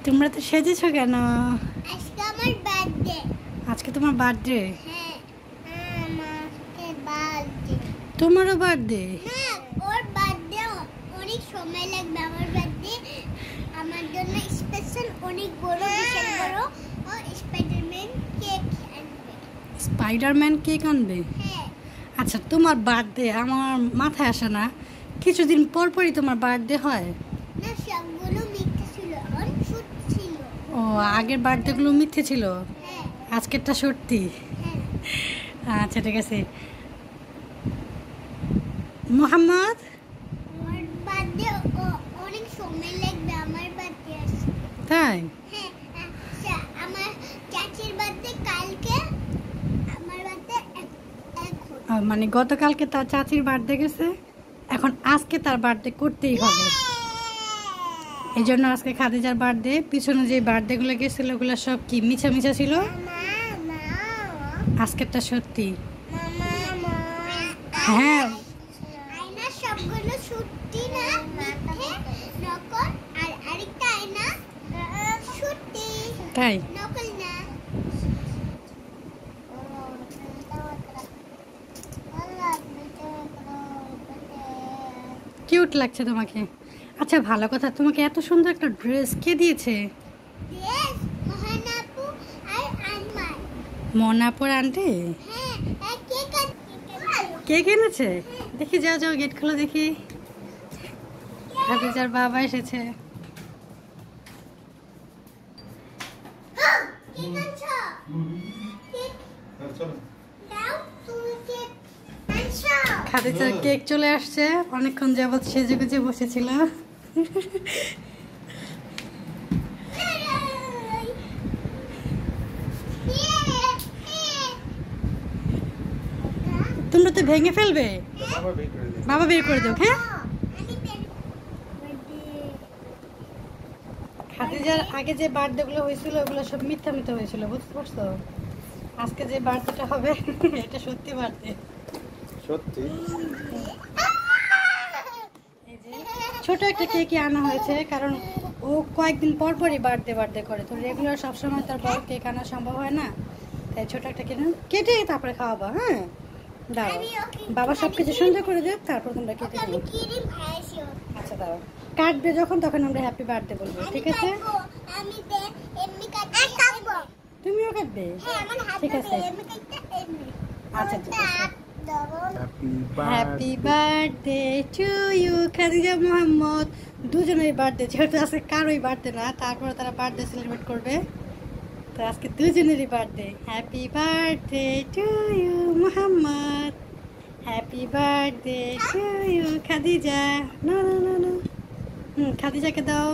তোমরা তো সেজেছো কেন? আজকে আমার বার্থডে। আজকে তোমার বার্থডে? হ্যাঁ, আমার বার্থডে। তোমারও বার্থডে? হ্যাঁ, ওর বার্থডে অনেক সময় লাগবে। আমার বার্থডে আমার জন্য স্পেশাল, অনেক বড়, বিশাল বড়। ও স্পাইডারম্যান কেক আনবে। স্পাইডারম্যান কেক আনবে? হ্যাঁ। আচ্ছা, তোমার বার্থডে আমার মাথায় আসে না। কিছুদিন পর পরই তোমার বার্থডে হয়? না, সবগুলো মিথ্যে ছিল, অনেক সত্যি ছিল। ও, আগের বার্থডেগুলো মিথ্যে ছিল, হ্যাঁ আজকেরটা সত্যি? হ্যাঁ। আচ্ছা, ঠিক আছে। মোহাম্মদ, আমার বার্থডে অনেক সময় লাগবে। আমার বার্থডে আসছে। তাই? হ্যাঁ, আচ্ছা, আমার চাচির বার্থডে কালকে, আমার বার্থডে এখন। মানে গতকালকে তার চাচির বার্থডে গেছে, এখন আজকে তার বার্থডে করতেই হবে। এই জন্য আজকে খাদিজার বার্থডে। পিছনে যে বার্থডেগুলো গেছিল ওগুলো সব কি মিছা মিছা ছিল? আজকেরটা সত্যি। হ্যাঁ, আয়না সবগুলো সত্যি না, মিথ্যে, নকল। আর আরেকটা আয়না সত্যি, তাই? নকল না। কিউট লাগছে তোমাকে। আচ্ছা, ভালো কথা, তোমাকে এত সুন্দর একটা ড্রেস কে দিয়েছে? Yes, মহানাপু আর আনমার। মনাপুর আন্টি? হ্যাঁ, কে কিনেছে? দেখি, যাও যাও, গেট খোলো দেখি। খাদিজার বাবা এসেছে। কেক আনছো? কেক দাও, তুমি কেক আনছো? খাদিজার কেক চলে আসছে। অনেকক্ষণ যাবত সেজে গুজে বসেছিল। তোমরা তো ভেঙে ফেলবে। বাবা বের করে দেও। হ্যাঁ, খাদিজার আগে যে বার্থডে গুলো হয়েছিল ওগুলো সব মিথ্যা মিথ্যা হয়েছিল, বুঝতে পারছো? আজকে যে বার্থডেটা হবে এটা সত্যি বার্থডে। সত্যি? এই যে ছোট একটা কেকই আনা হয়েছে, কারণ ও কয়েকদিন পর পরই বার্থডে করে, তো রেগুলার সবসময় তার বড় কেক আনা সম্ভব হয় না, তাই ছোট একটা কেটে তারপরে খাওয়াবো। হ্যাঁ, দাঁড়াও, বাবা সবকিছু সুন্দর করে দেখ, তারপর তোমরা কেটে দিও। আচ্ছা, দাঁড়াও, কাটবে যখন তখন আমরা হ্যাপি বার্থডে বলবো, ঠিক আছে? তুমিও কাটবে? ঠিক আছে, আচ্ছা, ঠিক আছে। Happy birthday to you Khadija Mohammad. দুজনের বার্থডে, যেহেতু আজকে কারোই বার্থডে না, তারপরে তারা বার্থডে সেলিব্রেট করবে, তো আজকে দুজনেরই birthday. Happy birthday to you Mohammad, happy birthday to you Khadija. না না না না, খাদিজাকে দাও।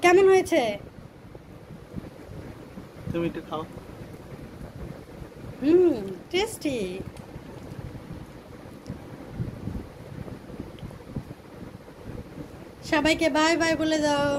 কেমন হয়েছে? তুমি একটু খাও। টেস্টি। সবাইকে বাই বাই বলে দাও।